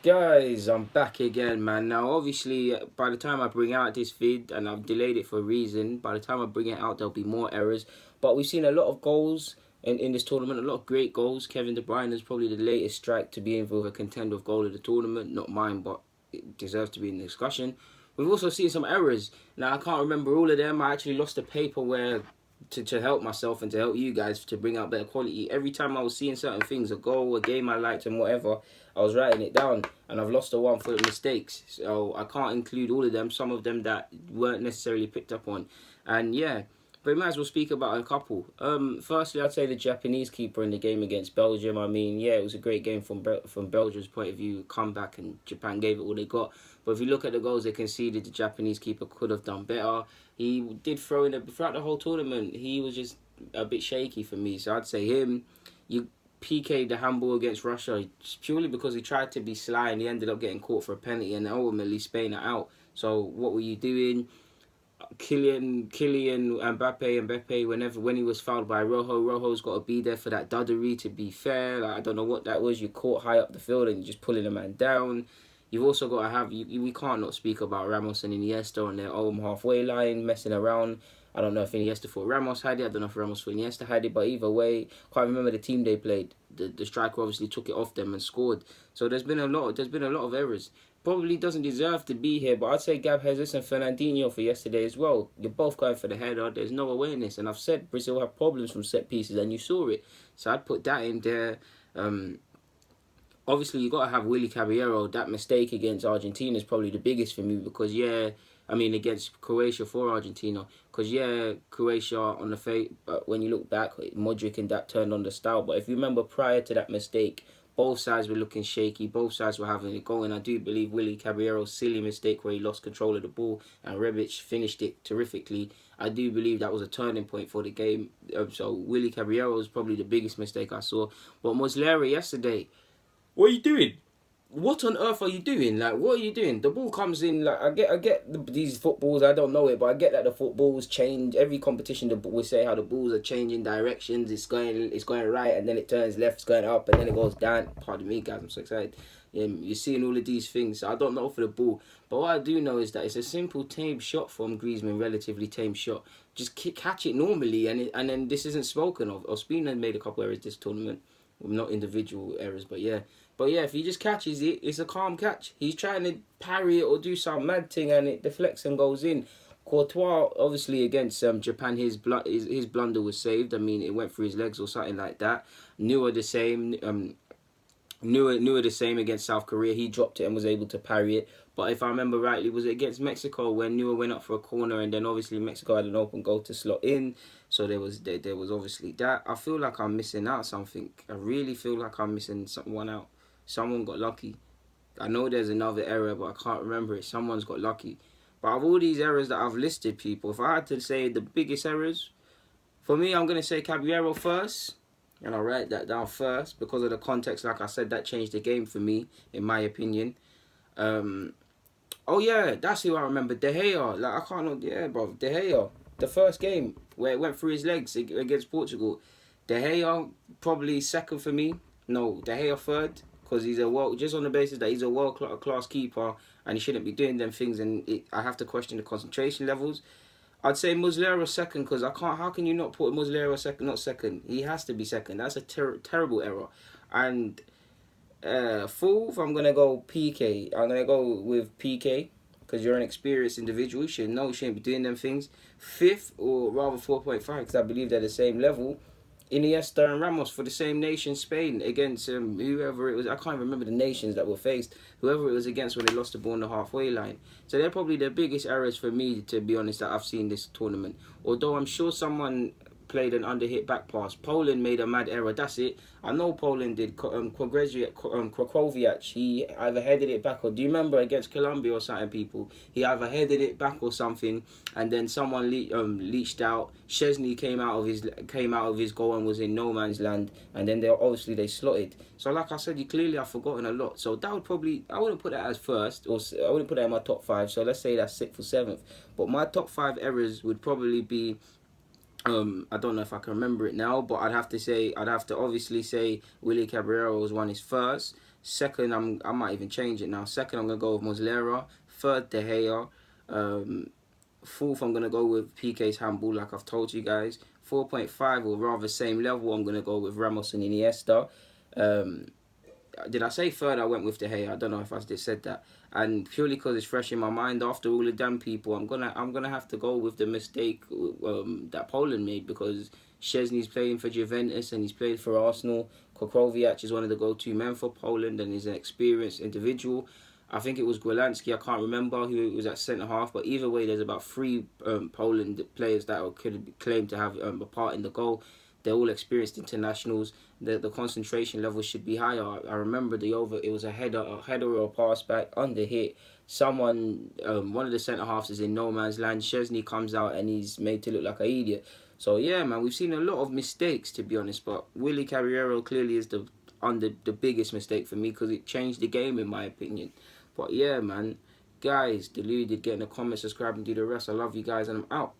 Guys, I'm back again, man. Now, obviously, by the time I bring out this vid, and I've delayed it for a reason, by the time I bring it out, there'll be more errors. But we've seen a lot of goals in this tournament, a lot of great goals. Kevin De Bruyne is probably the latest strike to be in with a contender of goal of the tournament. Not mine, but it deserves to be in the discussion. We've also seen some errors. Now, I can't remember all of them. I actually lost a paper where to help myself and to help you guys to bring out better quality. Every time I was seeing certain things, a goal, a game I liked, and whatever, I was writing it down, and I've lost the one for the mistakes. So I can't include all of them. Some of them that weren't necessarily picked up on, and yeah. But we might as well speak about a couple. Firstly, I'd say the Japanese keeper in the game against Belgium. I mean, yeah, it was a great game from Belgium's point of view. Comeback, and Japan gave it all they got. But if you look at the goals they conceded, the Japanese keeper could have done better. He did throw in throughout the whole tournament. He was just a bit shaky for me. So I'd say him. You PK'd the handball against Russia purely because he tried to be sly and he ended up getting caught for a penalty and ultimately Spain are out. So what were you doing? Kylian Mbappe, when he was fouled by Rojo's got to be there for that duddery. To be fair, like, I don't know what that was. You caught high up the field and you're just pulling a man down. You've also got to have we can't not speak about Ramos and Iniesta on their own halfway line messing around. I don't know if Iniesta thought Ramos had it. I don't know if Ramos thought Iniesta had it. But either way, can't remember the team they played. The striker obviously took it off them and scored. So there's been a lot. There's been a lot of errors. Probably doesn't deserve to be here, but I'd say Gab Jesus and Fernandinho for yesterday as well. You're both going for the header. There's no awareness, and I've said Brazil have problems from set pieces, and you saw it. So I'd put that in there. Obviously, you got to have Willy Caballero. That mistake against Argentina is probably the biggest for me because, yeah, I mean, against Croatia for Argentina. Because, yeah, Croatia on the fate, but when you look back, Modric and that turned on the style. But if you remember prior to that mistake, both sides were looking shaky. Both sides were having it going. I do believe Willy Caballero's silly mistake where he lost control of the ball and Rebic finished it terrifically. I do believe that was a turning point for the game. So Willy Caballero was probably the biggest mistake I saw. But Muslera yesterday, what are you doing? What on earth are you doing? Like, what are you doing? The ball comes in. Like, these footballs. I don't know it, but I get that the footballs change every competition. We say how the balls are changing directions. It's going right, and then it turns left. It's going up, and then it goes down. Pardon me, guys. I'm so excited. You're seeing all of these things. So I don't know for the ball, but what I do know is that it's a simple, tame shot from Griezmann. Relatively tame shot. Just catch it normally, and then this isn't spoken of. Ospina made a couple errors this tournament, well, not individual errors, but yeah. But yeah, if he just catches it, it's a calm catch. He's trying to parry it or do some mad thing and it deflects and goes in. Courtois, obviously against Japan, his blunder was saved. I mean, it went through his legs or something like that. Neuer the same. Neuer the same against South Korea. He dropped it and was able to parry it. But if I remember rightly, was it against Mexico when Neuer went up for a corner and then obviously Mexico had an open goal to slot in. So there was obviously that. I feel like I'm missing out something. I really feel like I'm missing someone out. Someone got lucky. I know there's another error, but I can't remember it. Someone's got lucky. But of all these errors that I've listed, people, if I had to say the biggest errors, for me, I'm going to say Caballero first. And I'll write that down first because of the context. Like I said, that changed the game for me, in my opinion. Oh, yeah, that's who I remember. De Gea. Like, I can't know. Yeah, bro. De Gea. The first game where it went through his legs against Portugal. De Gea, probably second for me. No, De Gea third. Because he's just on the basis that he's a world class keeper and he shouldn't be doing them things. And I have to question the concentration levels. I'd say Muslera second because I can't. How can you not put Muslera second? Not second. He has to be second. That's a terrible error. And fourth, I'm gonna go PK. I'm gonna go with PK because you're an experienced individual. You should know. You shouldn't be doing them things. Fifth, or rather 4.5, because I believe they're the same level. Iniesta and Ramos for the same nation, Spain, against whoever it was. I can't remember the nations that were faced. Whoever it was against when they lost the ball on the halfway line. So they're probably the biggest errors for me, to be honest, that I've seen this tournament. Although I'm sure someone played an underhit back pass. Poland made a mad error. That's it. I know Poland did. Krakowiak, he either headed it back or do you remember against Colombia or something? People, he either headed it back or something, and then someone leached out. Chesney came out of his goal and was in no man's land, and then they slotted. So like I said, you clearly have forgotten a lot. So that would probably, I wouldn't put that as first, or I wouldn't put that in my top five. So let's say that's sixth or seventh. But my top five errors would probably be. I don't know if I can remember it now, but I'd have to obviously say Willy Caballero was one is first. Second, I might even change it now. Second, I'm gonna go with Muslera. Third, De Gea. Fourth, I'm gonna go with PK's handball, like I've told you guys. 4.5, or rather same level, I'm gonna go with Ramos and Iniesta. Um, did I say third? I went with De Gea. I don't know if I just said that. And purely because it's fresh in my mind, after all the damn people, I'm gonna have to go with the mistake that Poland made, because Szczesny's playing for Juventus and he's played for Arsenal. Kokrovic is one of the go-to men for Poland and is an experienced individual. I think it was Gwilansky, I can't remember who was at centre half, but either way, there's about three Poland players that could claim to have a part in the goal. They're all experienced internationals. The concentration level should be higher. I remember it was a header or a pass back under hit. Someone, one of the centre halves is in no man's land. Szczesny comes out and he's made to look like an idiot. So yeah, man, we've seen a lot of mistakes, to be honest. But Willy Carriero clearly is the biggest mistake for me, because it changed the game in my opinion. But yeah, man, guys, deluded, get in the comments, subscribe, and do the rest. I love you guys, and I'm out.